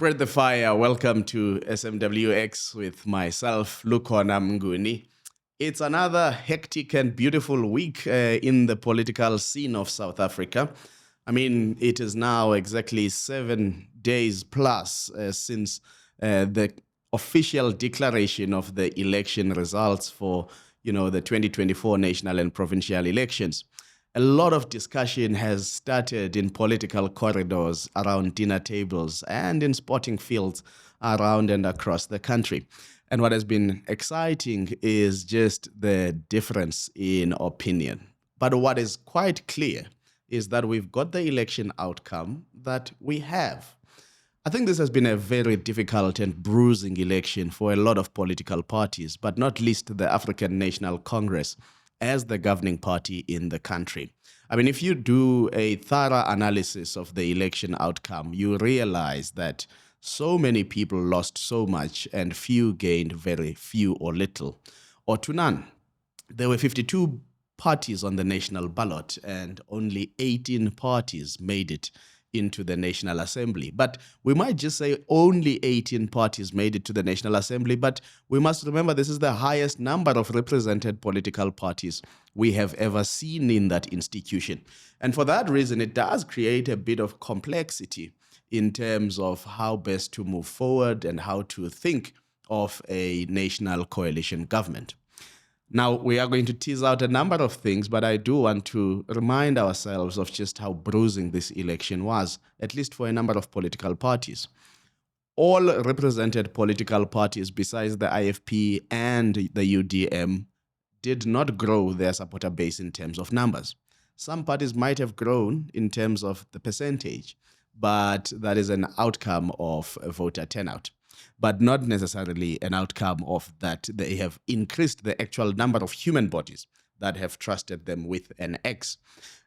Spread the fire. Welcome to SMWX with myself, Lukhona Mnguni. It's another hectic and beautiful week in the political scene of South Africa. I mean, it is now exactly 7 days plus since the official declaration of the election results for, the 2024 national and provincial elections. A lot of discussion has started in political corridors, around dinner tables, and in sporting fields around and across the country. And what has been exciting is just the difference in opinion. But what is quite clear is that we've got the election outcome that we have. I think this has been a very difficult and bruising election for a lot of political parties, but not least the African National Congress as the governing party in the country. I mean, if you do a thorough analysis of the election outcome, you realize that so many people lost so much and few gained very few or little, or to none. There were 52 parties on the national ballot and only 18 parties made it into the National Assembly. But we might just say only 18 parties made it to the National Assembly, but we must remember this is the highest number of represented political parties we have ever seen in that institution. And for that reason, it does create a bit of complexity in terms of how best to move forward and how to think of a national coalition government. Now, we are going to tease out a number of things, but I do want to remind ourselves of just how bruising this election was, at least for a number of political parties. All represented political parties besides the IFP and the UDM did not grow their supporter base in terms of numbers. Some parties might have grown in terms of the percentage, but that is an outcome of a voter turnout, but not necessarily an outcome of that they have increased the actual number of human bodies that have trusted them with an X.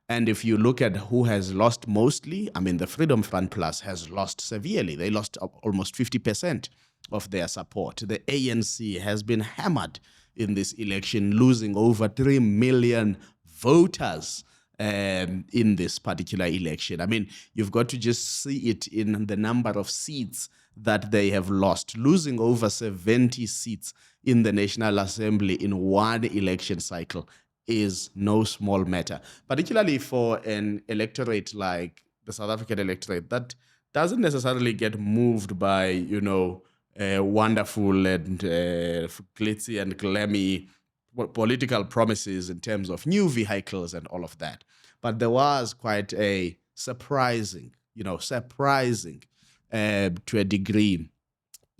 And if you look at who has lost mostly, I mean, the Freedom Front Plus has lost severely. They lost almost 50% of their support. The ANC has been hammered in this election, losing over 3 million voters in this particular election. I mean, you've got to just see it in the number of seats that they have lost, losing over 70 seats in the National Assembly in one election cycle is no small matter, particularly for an electorate like the South African electorate that doesn't necessarily get moved by, wonderful and glitzy and glammy political promises in terms of new vehicles and all of that. But there was quite a surprising to a degree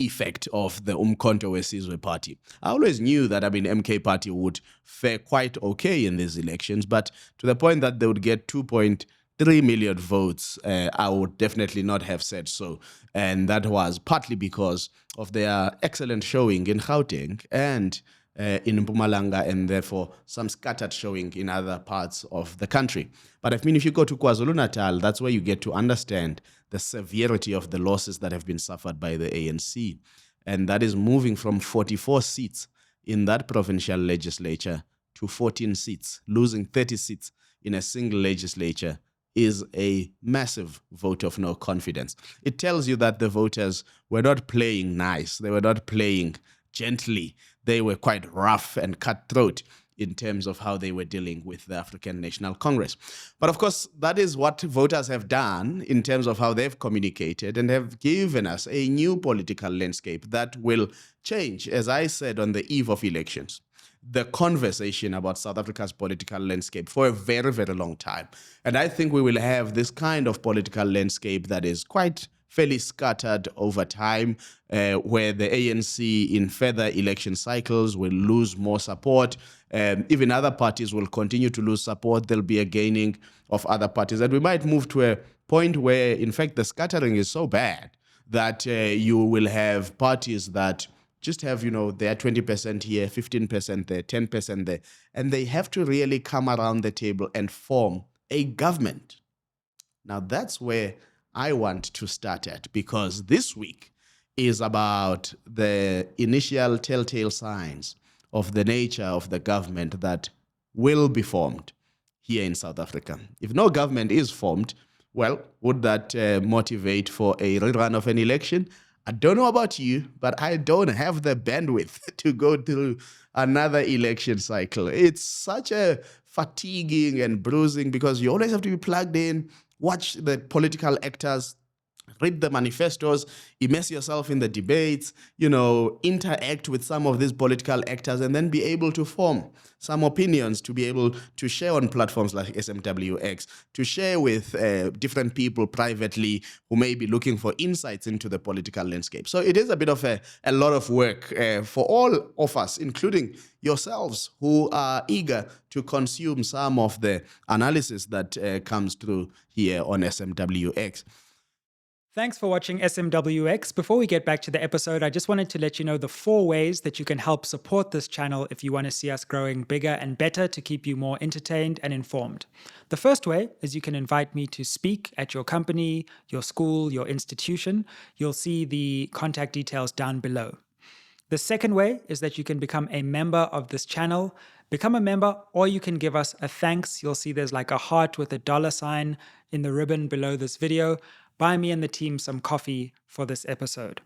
effect of the Umkhonto weSizwe party. I always knew that, MK party would fare quite okay in these elections, but to the point that they would get 2.3 million votes, I would definitely not have said so. And that was partly because of their excellent showing in Gauteng and in Mpumalanga, and therefore some scattered showing in other parts of the country. But if you go to KwaZulu-Natal, that's where you get to understand the severity of the losses that have been suffered by the ANC. And that is moving from 44 seats in that provincial legislature to 14 seats. Losing 30 seats in a single legislature is a massive vote of no confidence. It tells you that the voters were not playing nice. They were not playing gently. They were quite rough and cutthroat in terms of how they were dealing with the African National Congress. But of course, that is what voters have done in terms of how they've communicated and have given us a new political landscape that will change, as I said, on the eve of elections, the conversation about South Africa's political landscape for a very, very long time. And I think we will have this kind of political landscape that is quite fairly scattered over time, where the ANC in further election cycles will lose more support. Even other parties will continue to lose support. There'll be a gaining of other parties. And we might move to a point where, in fact, the scattering is so bad that you will have parties that just have, their 20% here, 15% there, 10% there. And they have to really come around the table and form a government. Now, that's where I want to start at, because this week is about the initial telltale signs of the nature of the government that will be formed here in South Africa. If no government is formed, Well, would that motivate for a rerun of an election? I don't know about you, but I don't have the bandwidth to go through another election cycle. It's such a fatiguing and bruising because you always have to be plugged in, watch the political actors, read the manifestos, immerse yourself in the debates, interact with some of these political actors, and then be able to form some opinions to be able to share on platforms like SMWX, to share with different people privately who may be looking for insights into the political landscape. So it is a bit of a lot of work for all of us, including yourselves who are eager to consume some of the analysis that comes through here on SMWX. Thanks for watching SMWX. Before we get back to the episode, I just wanted to let you know the 4 ways that you can help support this channel if you want to see us growing bigger and better to keep you more entertained and informed. The first way is you can invite me to speak at your company, your school, your institution. You'll see the contact details down below. The second way is that you can become a member of this channel. Become a member, or you can give us a thanks. You'll see there's like a heart with a $sign in the ribbon below this video. Buy me and the team some coffee for this episode.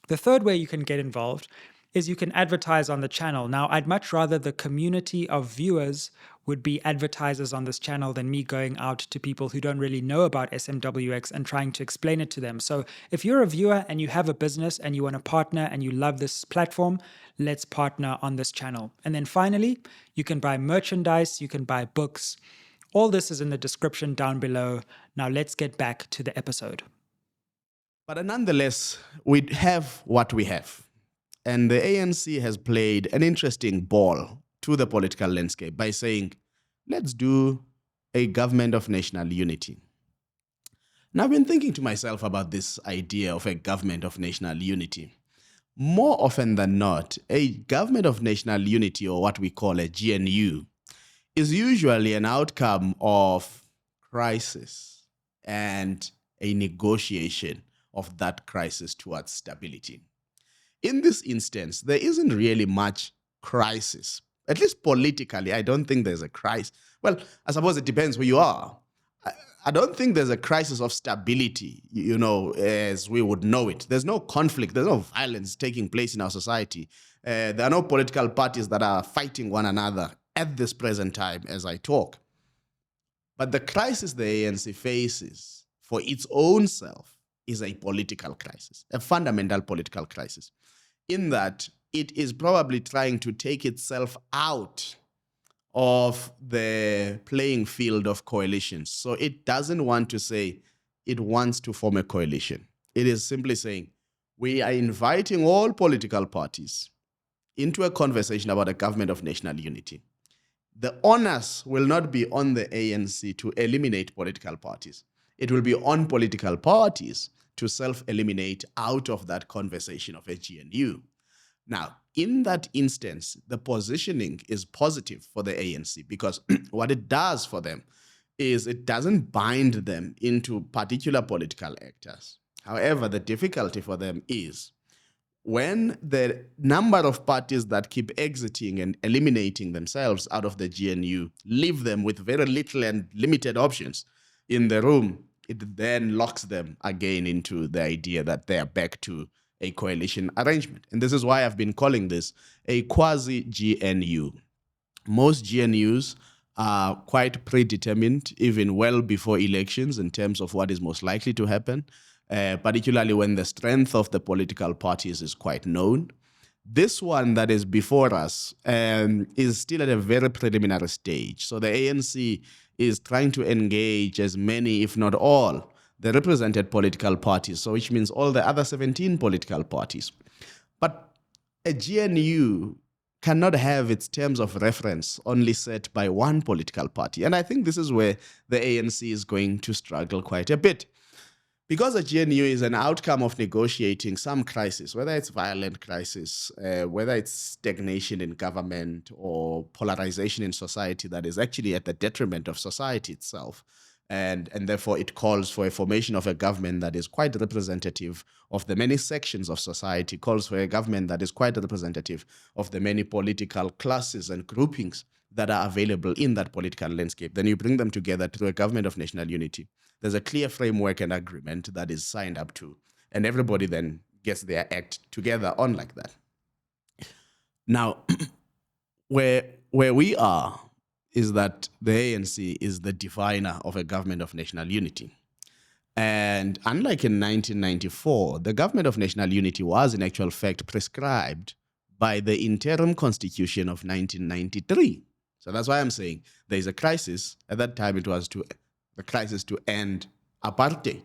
The third way you can get involved is you can advertise on the channel. Now, I'd much rather the community of viewers would be advertisers on this channel than me going out to people who don't really know about SMWX and trying to explain it to them. So if you're a viewer and you have a business and you want to partner and you love this platform, let's partner on this channel. And then finally, you can buy merchandise, you can buy books. All this is in the description down below. Now let's get back to the episode. But nonetheless, we have what we have. And the ANC has played an interesting ball to the political landscape by saying, let's do a government of national unity. Now, I've been thinking to myself about this idea of a government of national unity. More often than not, a government of national unity, or what we call a GNU, is usually an outcome of crisis and a negotiation of that crisis towards stability. In this instance, there isn't really much crisis. At least politically, I don't think there's a crisis. Well, I suppose it depends who you are. I don't think there's a crisis of stability, as we would know it. There's no conflict. There's no violence taking place in our society. There are no political parties that are fighting one another at this present time as I talk. But the crisis the ANC faces for its own self is a political crisis, a fundamental political crisis, in that it is probably trying to take itself out of the playing field of coalitions. So it doesn't want to say it wants to form a coalition. It is simply saying, we are inviting all political parties into a conversation about a government of national unity. The onus will not be on the ANC to eliminate political parties. It will be on political parties to self-eliminate out of that conversation of a GNU. Now, in that instance, the positioning is positive for the ANC because what it does for them is it doesn't bind them into particular political actors. However, the difficulty for them is when the number of parties that keep exiting and eliminating themselves out of the GNU leave them with very little and limited options in the room, it then locks them again into the idea that they are back to a coalition arrangement. And this is why I've been calling this a quasi-GNU. Most GNUs are quite predetermined, even well before elections, in terms of what is most likely to happen, particularly when the strength of the political parties is quite known. This one that is before us is still at a very preliminary stage. So the ANC is trying to engage as many, if not all, the represented political parties, so which means all the other 17 political parties. But a GNU cannot have its terms of reference only set by one political party. And I think this is where the ANC is going to struggle quite a bit. Because a GNU is an outcome of negotiating some crisis, whether it's violent crisis, whether it's stagnation in government or polarization in society that is actually at the detriment of society itself. And therefore it calls for a formation of a government that is quite representative of the many sections of society, calls for a government that is quite representative of the many political classes and groupings that are available in that political landscape. Then you bring them together through a government of national unity. There's a clear framework and agreement that is signed up to, and everybody then gets their act together on like that. Now, where we are is that the ANC is the definer of a government of national unity. And unlike in 1994, the government of national unity was in actual fact prescribed by the interim constitution of 1993. So that's why I'm saying there is a crisis. At that time, it was the crisis to end apartheid.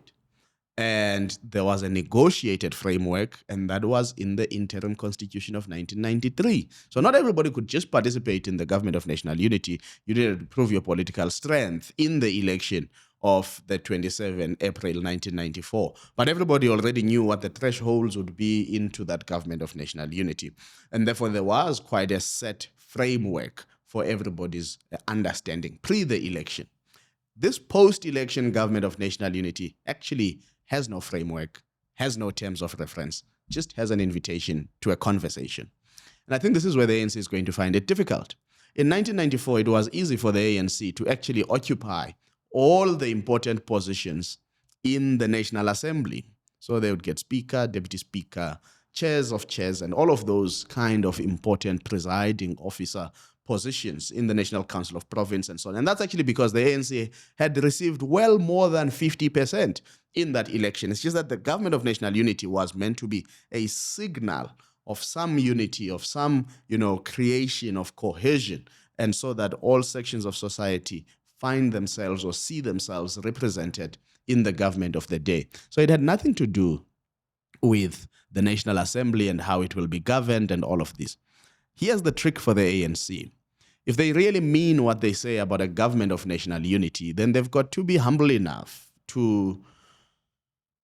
And there was a negotiated framework, and that was in the interim constitution of 1993. So not everybody could just participate in the government of national unity. You needed to prove your political strength in the election of the 27 April 1994. But everybody already knew what the thresholds would be into that government of national unity. And therefore, there was quite a set framework for everybody's understanding pre the election. This post-election government of national unity actually has no framework, has no terms of reference, just has an invitation to a conversation. And I think this is where the ANC is going to find it difficult. In 1994, it was easy for the ANC to actually occupy all the important positions in the National Assembly. So they would get speaker, deputy speaker, chairs of chairs, and all of those kind of important presiding officer positions in the National Council of Province and so on. And that's actually because the ANC had received well more than 50% in that election. It's just that the government of national unity was meant to be a signal of some unity, of some, creation of cohesion, and so that all sections of society find themselves or see themselves represented in the government of the day. So it had nothing to do with the National Assembly and how it will be governed and all of this. Here's the trick for the ANC. If they really mean what they say about a government of national unity, then they've got to be humble enough to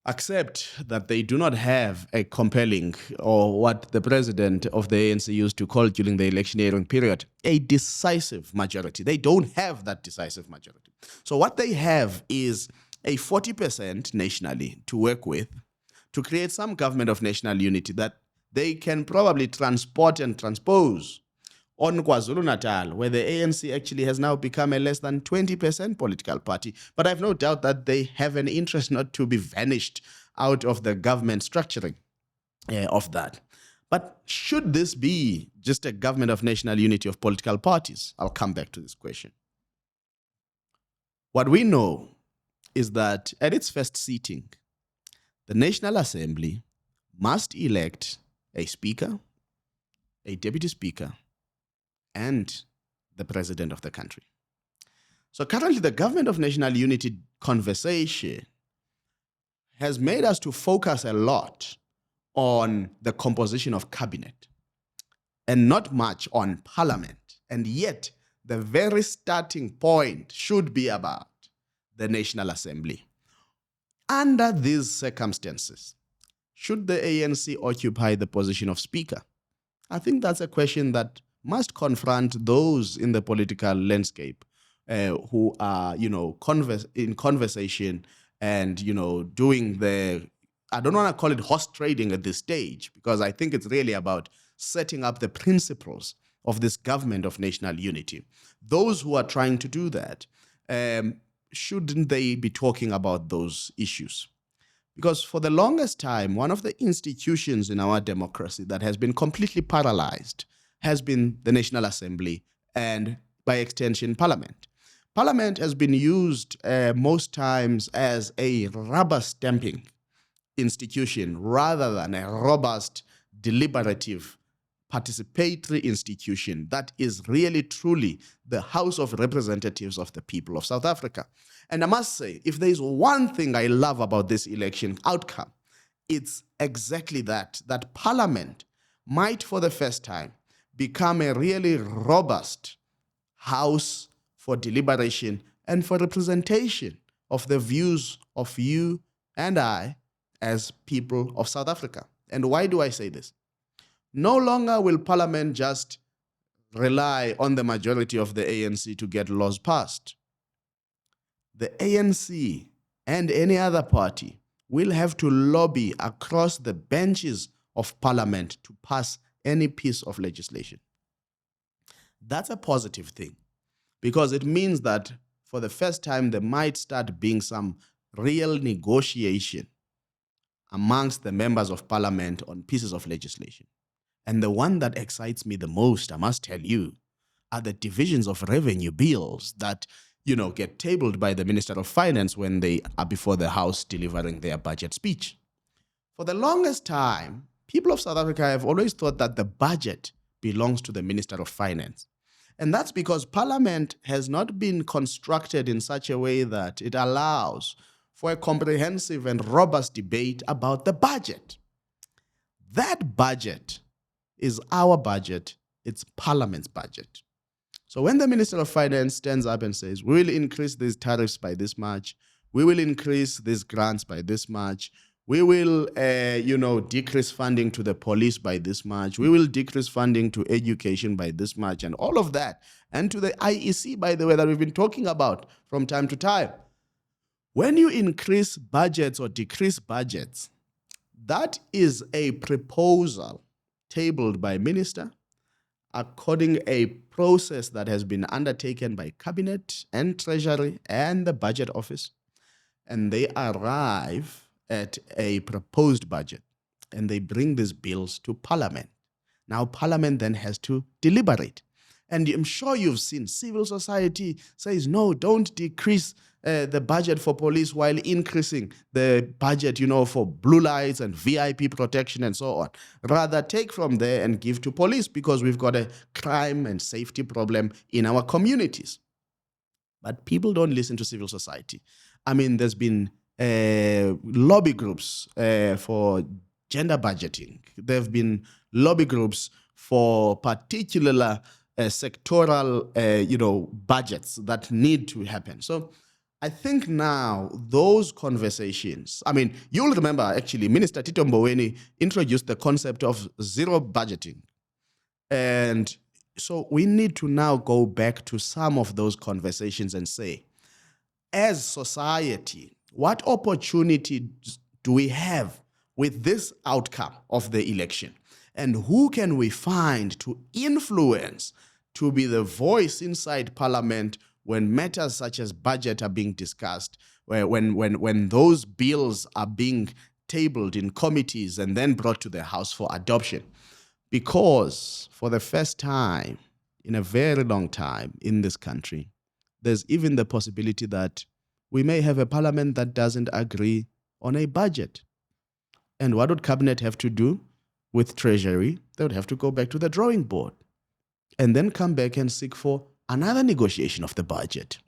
accept that they do not have a compelling, or what the president of the ANC used to call during the electioneering period, a decisive majority. They don't have that decisive majority. So what they have is a 40% nationally to work with to create some government of national unity that they can probably transport and transpose on KwaZulu-Natal, where the ANC actually has now become a less than 20% political party. But I have no doubt that they have an interest not to be vanished out of the government structuring of that. But should this be just a government of national unity of political parties? I'll come back to this question. What we know is that at its first sitting, the National Assembly must elect a speaker, a deputy speaker, and the president of the country. So currently, the government of national unity conversation has made us to focus a lot on the composition of cabinet and not much on parliament. And yet, the very starting point should be about the National Assembly. Under these circumstances, should the ANC occupy the position of speaker? I think that's a question that must confront those in the political landscape who are, in conversation and, doing I don't want to call it horse trading at this stage, because I think it's really about setting up the principles of this government of national unity. Those who are trying to do that, shouldn't they be talking about those issues? Because for the longest time, one of the institutions in our democracy that has been completely paralyzed has been the National Assembly and, by extension, Parliament. Parliament has been used most times as a rubber stamping institution rather than a robust, deliberative, participatory institution that is really, truly the House of Representatives of the people of South Africa. And I must say, if there is one thing I love about this election outcome, it's exactly that Parliament might, for the first time, become a really robust house for deliberation and for representation of the views of you and I as people of South Africa. And why do I say this? No longer will Parliament just rely on the majority of the ANC to get laws passed. The ANC and any other party will have to lobby across the benches of Parliament to pass any piece of legislation. That's a positive thing. because it means that for the first time, there might start being some real negotiation amongst the members of parliament on pieces of legislation. And the one that excites me the most, I must tell you, are the divisions of revenue bills that, get tabled by the Minister of Finance when they are before the House delivering their budget speech. For the longest time, people of South Africa have always thought that the budget belongs to the Minister of Finance. And that's because Parliament has not been constructed in such a way that it allows for a comprehensive and robust debate about the budget. That budget is our budget, it's Parliament's budget. So when the Minister of Finance stands up and says, we will increase these tariffs by this much, we will increase these grants by this much, we will, decrease funding to the police by this much. We will decrease funding to education by this much, and all of that. And to the IEC, by the way, that we've been talking about from time to time. When you increase budgets or decrease budgets, that is a proposal tabled by minister according a process that has been undertaken by Cabinet and Treasury and the Budget Office. And they arrive at a proposed budget, and they bring these bills to Parliament. Now, Parliament then has to deliberate. And I'm sure you've seen civil society says, no, don't decrease the budget for police while increasing the budget, for blue lights and VIP protection and so on. Rather, take from there and give to police because we've got a crime and safety problem in our communities. But people don't listen to civil society. I mean, there's been lobby groups for gender budgeting. There have been lobby groups for particular sectoral, budgets that need to happen. So I think now those conversations, you'll remember actually Minister Tito Mboweni introduced the concept of zero budgeting. And so we need to now go back to some of those conversations and say, as society, what opportunities do we have with this outcome of the election? And who can we find to influence, to be the voice inside Parliament when matters such as budget are being discussed, when those bills are being tabled in committees and then brought to the House for adoption? Because for the first time in a very long time in this country, there's even the possibility that we may have a parliament that doesn't agree on a budget. And what would Cabinet have to do with Treasury? They would have to go back to the drawing board and then come back and seek for another negotiation of the budget.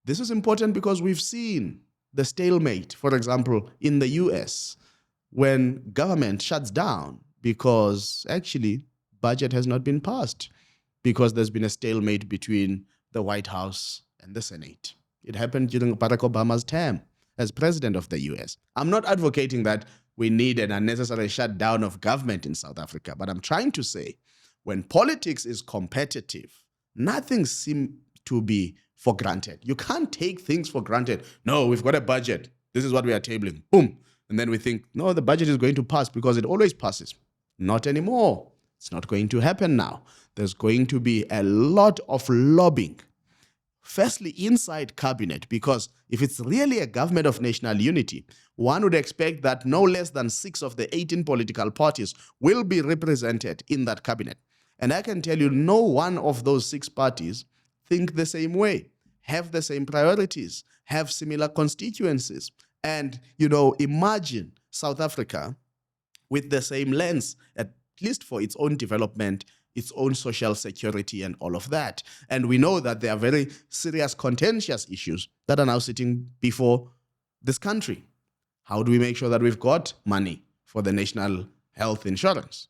This is important because we've seen the stalemate, for example, in the US, when government shuts down because actually budget has not been passed because there's been a stalemate between the White House and the Senate. It happened during Barack Obama's term as president of the US. I'm not advocating that we need an unnecessary shutdown of government in South Africa, but I'm trying to say when politics is competitive, nothing seems to be for granted. You can't take things for granted. No, we've got a budget. This is what we are tabling. Boom. And then we think, no, the budget is going to pass because it always passes. Not anymore. It's not going to happen now. There's going to be a lot of lobbying. Firstly, inside cabinet, because if it's really a government of national unity, one would expect that no less than 6 of the 18 political parties will be represented in that cabinet. And I can tell you, no one of those 6 parties think the same way, have the same priorities, have similar constituencies. And, imagine South Africa with the same lens, at least for its own development, its own social security and all of that. And we know that there are very serious contentious issues that are now sitting before this country. How do we make sure that we've got money for the national health insurance?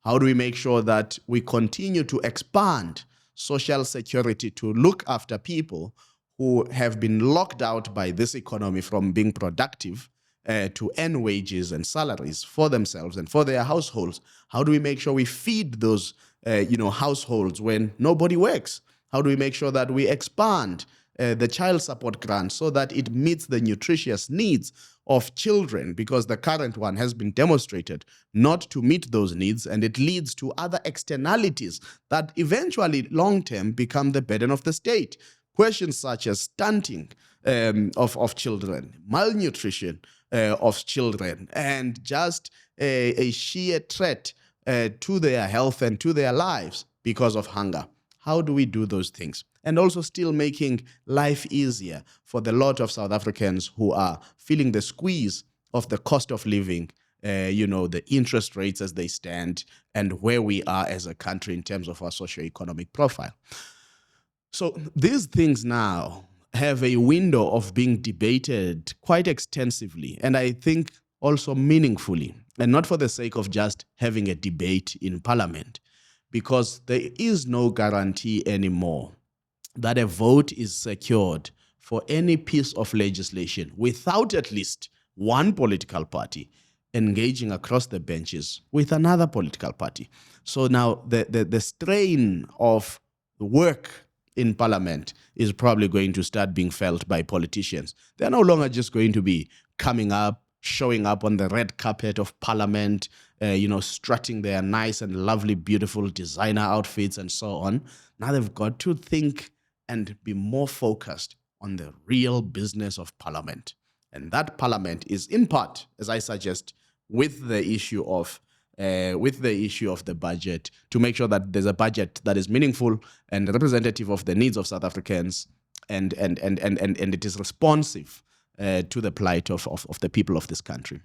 How do we make sure that we continue to expand social security to look after people who have been locked out by this economy from being productive to earn wages and salaries for themselves and for their households? How do we make sure we feed those households when nobody works? How do we make sure that we expand the child support grant so that it meets the nutritious needs of children, because the current one has been demonstrated not to meet those needs, and it leads to other externalities that eventually long-term become the burden of the state. Questions such as stunting of children, malnutrition of children, and just a sheer threat to their health and to their lives because of hunger. How do we do those things? And also still making life easier for the lot of South Africans who are feeling the squeeze of the cost of living, the interest rates as they stand, and where we are as a country in terms of our socioeconomic profile. So these things now have a window of being debated quite extensively, and I think also meaningfully, and not for the sake of just having a debate in Parliament, because there is no guarantee anymore that a vote is secured for any piece of legislation without at least one political party engaging across the benches with another political party. So now the strain of work in Parliament is probably going to start being felt by politicians. They're no longer just going to be coming up, showing up on the red carpet of Parliament, strutting their nice and lovely, beautiful designer outfits and so on. Now they've got to think and be more focused on the real business of Parliament. And that Parliament is in part, as I suggest, with the issue of the budget, to make sure that there's a budget that is meaningful and representative of the needs of South Africans, and it is responsive to the plight of the people of this country.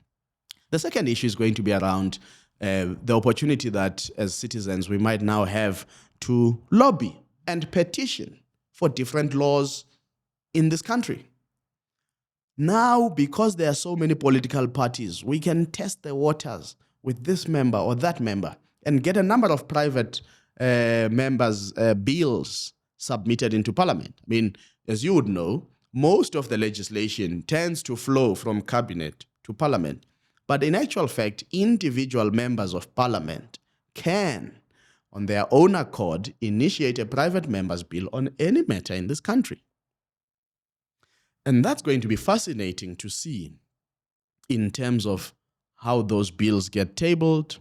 The second issue is going to be around the opportunity that as citizens we might now have to lobby and petition for different laws in this country. Now, because there are so many political parties, we can test the waters with this member or that member and get a number of private members' bills submitted into Parliament. I mean, as you would know, most of the legislation tends to flow from Cabinet to Parliament. But in actual fact, individual members of Parliament can, on their own accord, initiate a private member's bill on any matter in this country. And that's going to be fascinating to see in terms of how those bills get tabled,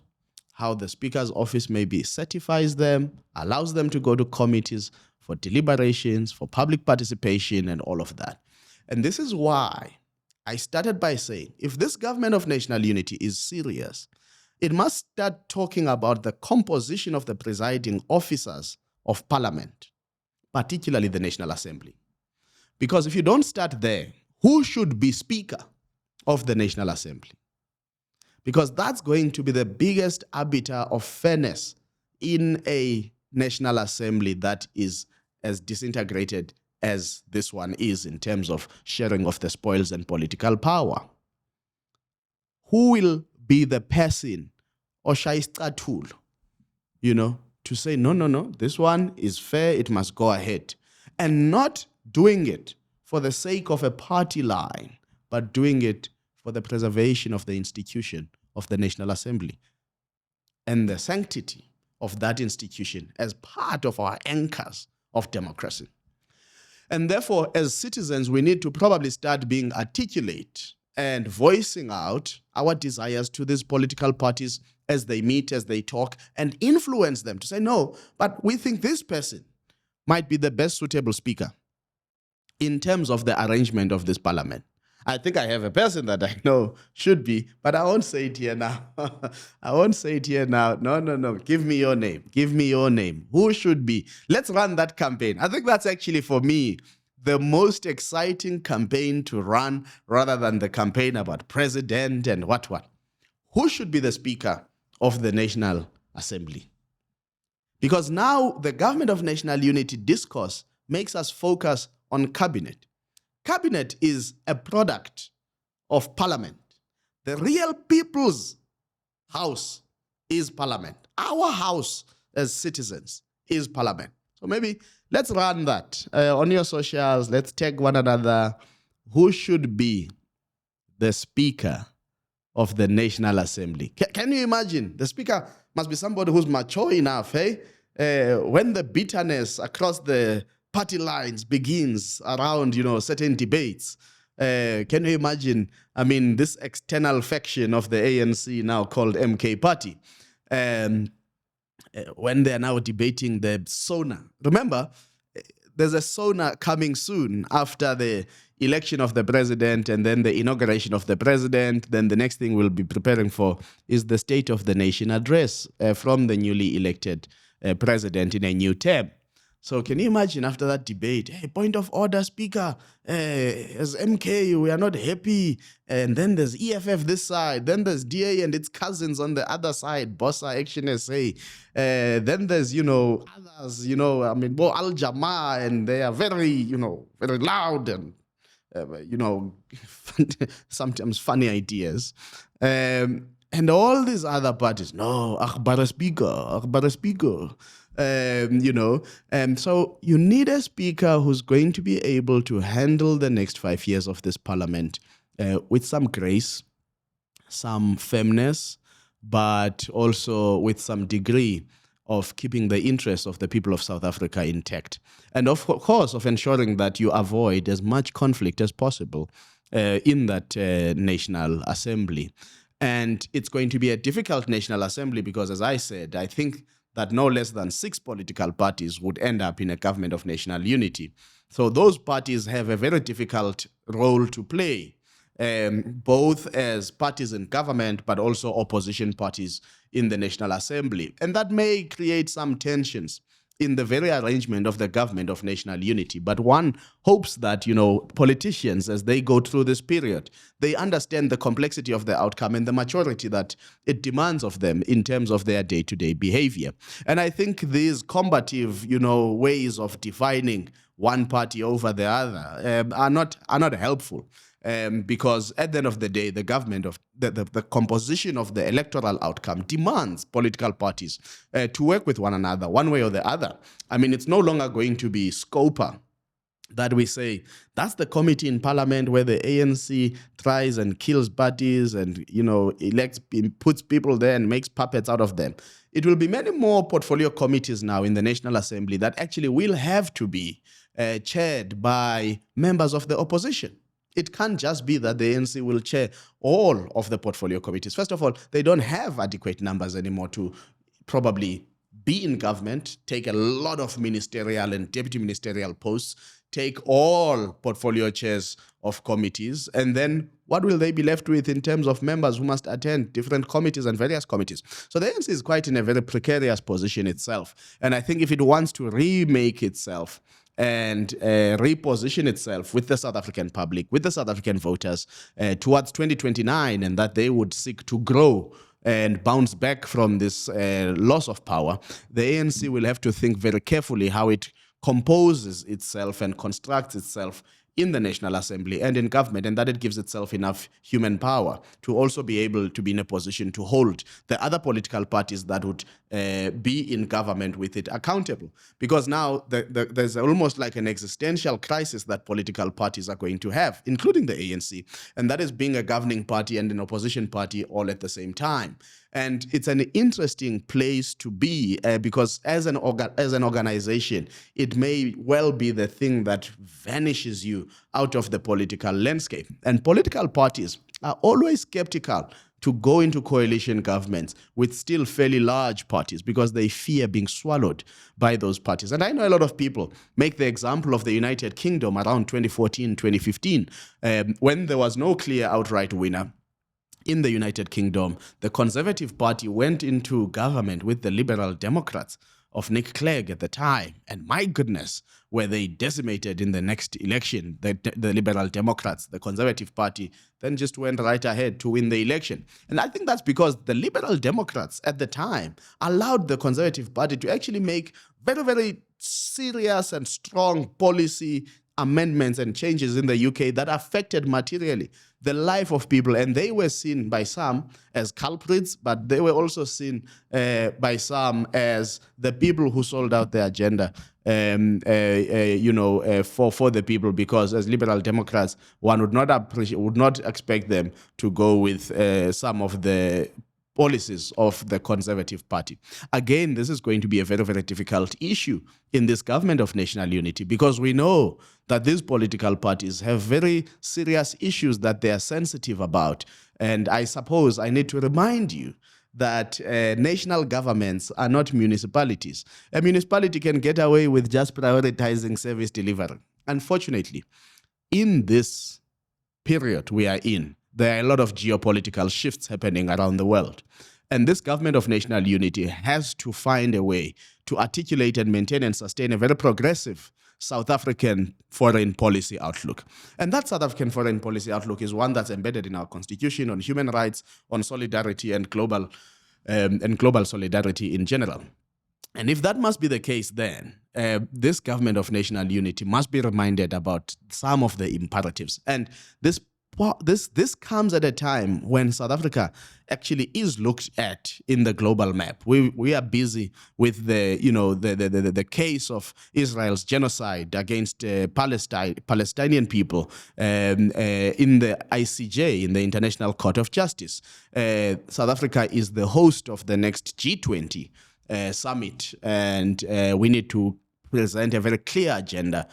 how the Speaker's office maybe certifies them, allows them to go to committees for deliberations, for public participation, and all of that. And this is why I started by saying, if this government of national unity is serious, it must start talking about the composition of the presiding officers of Parliament, particularly the National Assembly. Because if you don't start there, who should be Speaker of the National Assembly? Because that's going to be the biggest arbiter of fairness in a National Assembly that is as disintegrated as this one is in terms of sharing of the spoils and political power. Who will be the person, or tool, to say, no, this one is fair, it must go ahead. And not doing it for the sake of a party line, but doing it for the preservation of the institution of the National Assembly and the sanctity of that institution as part of our anchors of democracy. And therefore, as citizens, we need to probably start being articulate and voicing out our desires to these political parties as they meet, as they talk, and influence them to say, no, but we think this person might be the best suitable speaker in terms of the arrangement of this parliament. I think I have a person that I know should be, but I won't say it here now. I won't say it here now. No. Give me your name. Give me your name. Who should be? Let's run that campaign. I think that's actually, for me, the most exciting campaign to run, rather than the campaign about president and what. Who should be the Speaker of the National Assembly? Because now the government of national unity discourse makes us focus on cabinet. Cabinet is a product of parliament. The real people's house is parliament. Our house as citizens is parliament. So maybe let's run that on your socials. Let's tag one another. Who should be the Speaker of the National Assembly? Can you imagine? The Speaker must be somebody who's mature enough, when the bitterness across the party lines begins around, certain debates. Can you imagine? I mean, this external faction of the ANC now called MK Party, when they are now debating the SONA. Remember, there's a SONA coming soon after the election of the president and then the inauguration of the president. Then the next thing we'll be preparing for is the State of the Nation address from the newly elected president in a new term. So can you imagine after that debate, hey, point of order, speaker, as MK, we are not happy. And then there's EFF this side. Then there's DA and its cousins on the other side, Bossa, Action SA. Then there's, others, Al Jama, and they are very, very loud and, sometimes funny ideas. And all these other parties, no, Akbar speaker. So you need a speaker who's going to be able to handle the next 5 years of this parliament with some grace, some firmness, but also with some degree of keeping the interests of the people of South Africa intact. And of course, of ensuring that you avoid as much conflict as possible in that National Assembly. And it's going to be a difficult National Assembly because, as I said, I think that no less than 6 political parties would end up in a government of national unity. So those parties have a very difficult role to play, both as parties in government, but also opposition parties in the National Assembly. And that may create some tensions in the very arrangement of the government of national unity. But one hopes that, politicians, as they go through this period, they understand the complexity of the outcome and the maturity that it demands of them in terms of their day-to-day behavior. And I think these combative, ways of defining one party over the other are not helpful. Because at the end of the day, the government of the composition of the electoral outcome demands political parties to work with one another, one way or the other. I mean, it's no longer going to be Scopa that we say, that's the committee in parliament where the ANC tries and kills parties and, elects, puts people there and makes puppets out of them. It will be many more portfolio committees now in the National Assembly that actually will have to be chaired by members of the opposition. It can't just be that the ANC will chair all of the portfolio committees. First of all, they don't have adequate numbers anymore to probably be in government, take a lot of ministerial and deputy ministerial posts, take all portfolio chairs of committees, and then what will they be left with in terms of members who must attend different committees and various committees? So the ANC is quite in a very precarious position itself. And I think if it wants to remake itself and reposition itself with the South African public, with the South African voters towards 2029, and that they would seek to grow and bounce back from this loss of power, the ANC will have to think very carefully how it composes itself and constructs itself in the National Assembly and in government, and that it gives itself enough human power to also be able to be in a position to hold the other political parties that would be in government with it accountable. Because now there's almost like an existential crisis that political parties are going to have, including the ANC, and that is being a governing party and an opposition party all at the same time. And it's an interesting place to be because as an organization, it may well be the thing that vanishes you out of the political landscape. And political parties are always skeptical to go into coalition governments with still fairly large parties because they fear being swallowed by those parties. And I know a lot of people make the example of the United Kingdom around 2014, 2015, when there was no clear outright winner. In the United Kingdom, the Conservative Party went into government with the Liberal Democrats of Nick Clegg at the time. And my goodness, were they decimated in the next election, the Liberal Democrats, the Conservative Party, then just went right ahead to win the election. And I think that's because the Liberal Democrats at the time allowed the Conservative Party to actually make very, very serious and strong policy amendments and changes in the UK that affected materially the life of people. And they were seen by some as culprits, but they were also seen by some as the people who sold out their agenda for the people, because as Liberal Democrats, one would not expect them to go with some of the policies of the Conservative Party. Again, this is going to be a very, very difficult issue in this government of national unity, because we know that these political parties have very serious issues that they are sensitive about. And I suppose I need to remind you that national governments are not municipalities. A municipality can get away with just prioritizing service delivery. Unfortunately, in this period we are in, there are a lot of geopolitical shifts happening around the world. And this government of national unity has to find a way to articulate and maintain and sustain a very progressive South African foreign policy outlook. And that South African foreign policy outlook is one that's embedded in our constitution on human rights, on solidarity and global solidarity in general. And if that must be the case, then this government of national unity must be reminded about some of the imperatives. And this comes at a time when South Africa actually is looked at in the global map. We are busy with the case of Israel's genocide against Palestinian people in the ICJ, in the International Court of Justice. South Africa is the host of the next G20 summit, and we need to present a very clear agenda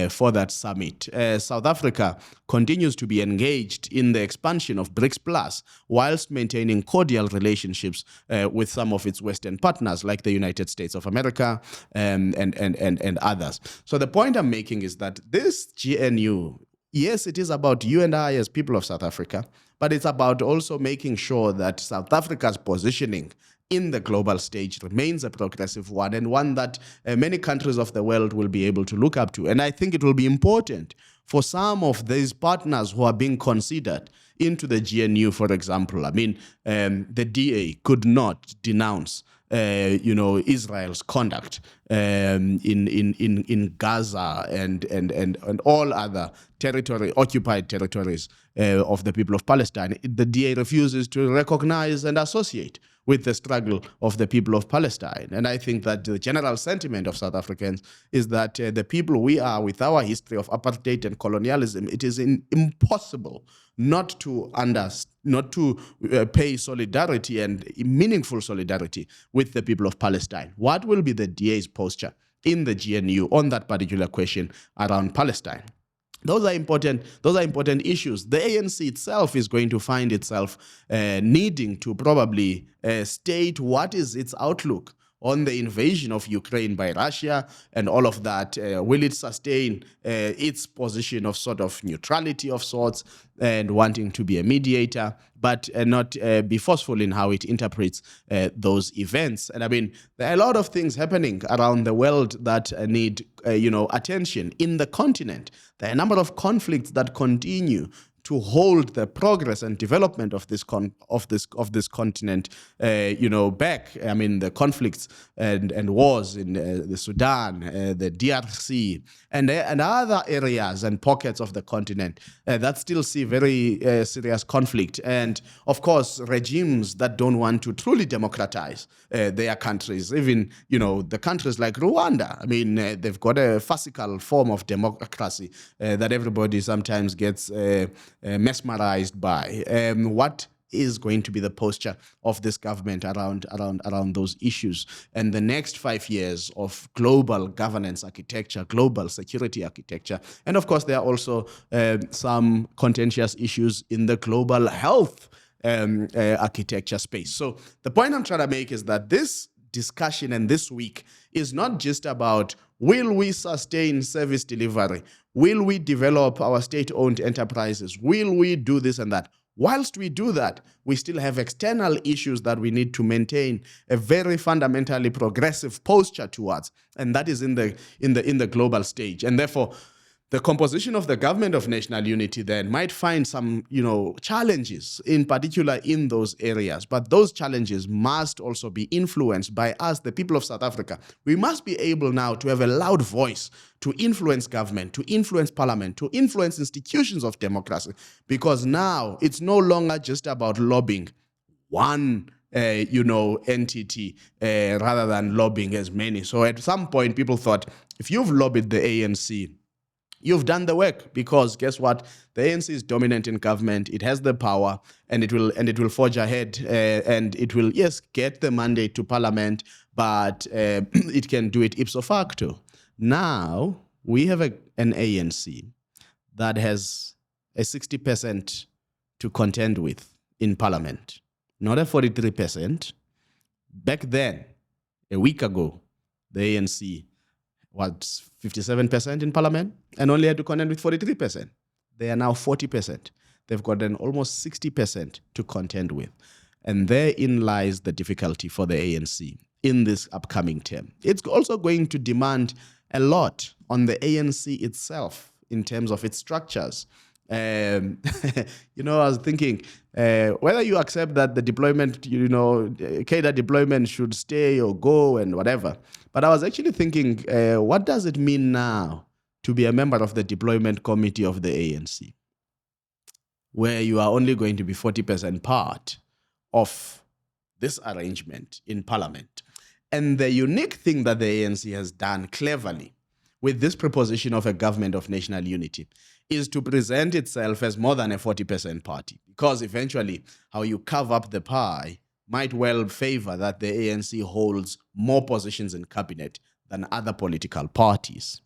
for that summit. South Africa continues to be engaged in the expansion of BRICS Plus, whilst maintaining cordial relationships with some of its Western partners, like the United States of America and others. So the point I'm making is that this GNU, yes, it is about you and I as people of South Africa, but it's about also making sure that South Africa's positioning in the global stage remains a progressive one, and one that many countries of the world will be able to look up to. And I think it will be important for some of these partners who are being considered into the GNU, for example. I mean, the DA could not denounce Israel's conduct in Gaza and all other occupied territories of the people of Palestine. The DA refuses to recognize and associate with the struggle of the people of Palestine. And I think that the general sentiment of South Africans is that the people we are, with our history of apartheid and colonialism, it is impossible not to pay solidarity and meaningful solidarity with the people of Palestine. What will be the DA's posture in the GNU on that particular question around Palestine? Those are important issues. The ANC itself is going to find itself needing to probably state what is its outlook on the invasion of Ukraine by Russia and all of that. Will it sustain its position of sort of neutrality of sorts and wanting to be a mediator, but not be forceful in how it interprets those events? And I mean, there are a lot of things happening around the world that need attention in the continent. There are a number of conflicts that continue to hold the progress and development of this continent, back. I mean, the conflicts and wars in the Sudan, the DRC, and other areas and pockets of the continent that still see very serious conflict. And of course, regimes that don't want to truly democratize their countries, even the countries like Rwanda. I mean, they've got a farcical form of democracy that everybody sometimes gets mesmerized by. What is going to be the posture of this government around those issues? And the next 5 years of global governance architecture, global security architecture. And of course, there are also some contentious issues in the global health architecture space. So the point I'm trying to make is that this discussion and this week is not just about, will we sustain service delivery? Will we develop our state-owned enterprises? Will we do this and that? Whilst we do that, we still have external issues that we need to maintain a very fundamentally progressive posture towards, and that is in the global stage. And therefore, the composition of the government of national unity then might find some, challenges, in particular in those areas. But those challenges must also be influenced by us, the people of South Africa. We must be able now to have a loud voice to influence government, to influence parliament, to influence institutions of democracy. Because now it's no longer just about lobbying one entity rather than lobbying as many. So at some point, people thought, if you've lobbied the ANC you've done the work, because guess what? The ANC is dominant in government. It has the power, and it will forge ahead, and it will, yes, get the mandate to parliament, but it can do it ipso facto. Now we have an ANC that has a 60% to contend with in parliament, not a 43%. Back then, a week ago, the ANC was 57% in parliament and only had to contend with 43%. They are now 40%. They've gotten almost 60% to contend with. And therein lies the difficulty for the ANC in this upcoming term. It's also going to demand a lot on the ANC itself in terms of its structures. I was thinking whether you accept that the deployment, cadre deployment should stay or go and whatever. But I was actually thinking, what does it mean now to be a member of the deployment committee of the ANC, where you are only going to be 40% part of this arrangement in parliament? And the unique thing that the ANC has done cleverly with this proposition of a government of national unity is to present itself as more than a 40% party, because eventually how you carve up the pie might well favor that the ANC holds more positions in cabinet than other political parties.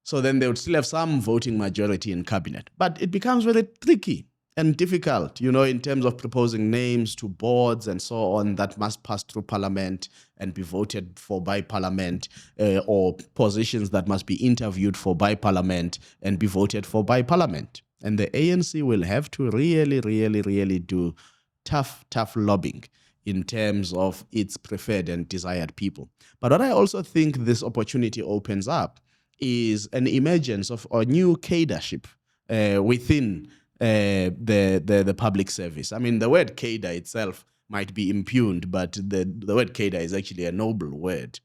So then they would still have some voting majority in cabinet. But it becomes very tricky and difficult, in terms of proposing names to boards and so on that must pass through parliament and be voted for by parliament, or positions that must be interviewed for by parliament and be voted for by parliament. And the ANC will have to really, really, really do tough lobbying in terms of its preferred and desired people. But what I also think this opportunity opens up is an emergence of a new cadership within the public service. I mean, the word cadre itself might be impugned, but the word cadre is actually a noble word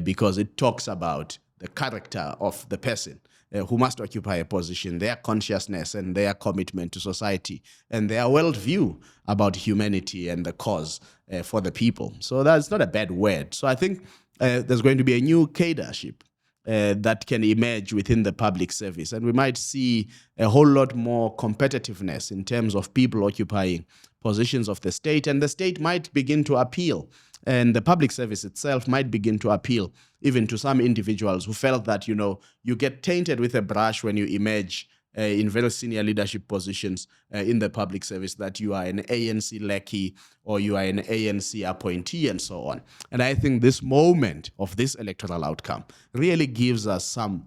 because it talks about the character of the person who must occupy a position, their consciousness and their commitment to society, and their worldview about humanity and the cause for the people. So that's not a bad word. So I think there's going to be a new cadership that can emerge within the public service. And we might see a whole lot more competitiveness in terms of people occupying positions of the state, and the state might begin to appeal, and the public service itself might begin to appeal even to some individuals who felt that, you get tainted with a brush when you emerge in very senior leadership positions in the public service, that you are an ANC lackey or you are an ANC appointee and so on. And I think this moment of this electoral outcome really gives us some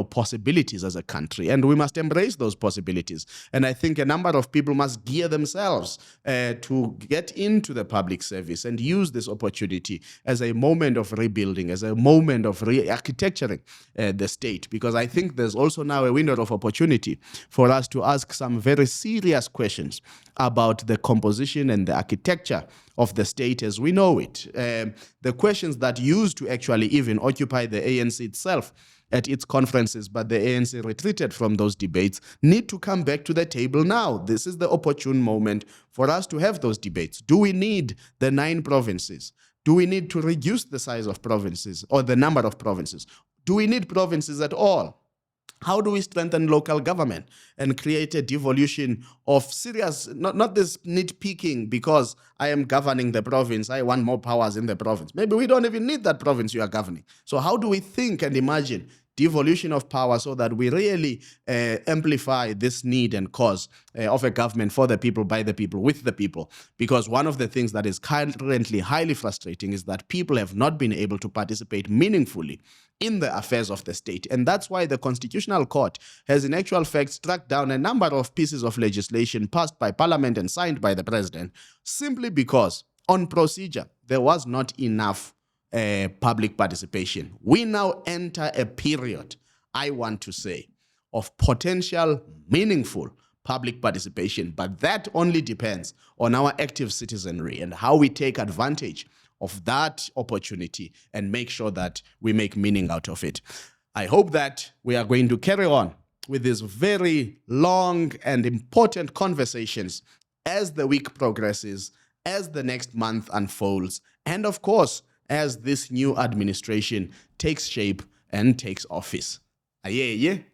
possibilities as a country, and we must embrace those possibilities. And I think a number of people must gear themselves to get into the public service and use this opportunity as a moment of rebuilding, as a moment of re-architecturing the state, because I think there's also now a window of opportunity for us to ask some very serious questions about the composition and the architecture of the state as we know it. The questions that used to actually even occupy the ANC itself at its conferences, but the ANC retreated from those debates, need to come back to the table now. This is the opportune moment for us to have those debates. Do we need the 9 provinces? Do we need to reduce the size of provinces or the number of provinces? Do we need provinces at all? How do we strengthen local government and create a devolution of serious, not this nitpicking because I am governing the province, I want more powers in the province. Maybe we don't even need that province you are governing. So how do we think and imagine devolution of power so that we really amplify this need and cause of a government for the people, by the people, with the people? Because one of the things that is currently highly frustrating is that people have not been able to participate meaningfully in the affairs of the state. And that's why the Constitutional Court has in actual fact struck down a number of pieces of legislation passed by Parliament and signed by the President, simply because on procedure, there was not enough public participation. We now enter a period, I want to say, of potential meaningful public participation, but that only depends on our active citizenry and how we take advantage of that opportunity and make sure that we make meaning out of it. I hope that we are going to carry on with these very long and important conversations as the week progresses, as the next month unfolds, and of course, as this new administration takes shape and takes office. Ayeye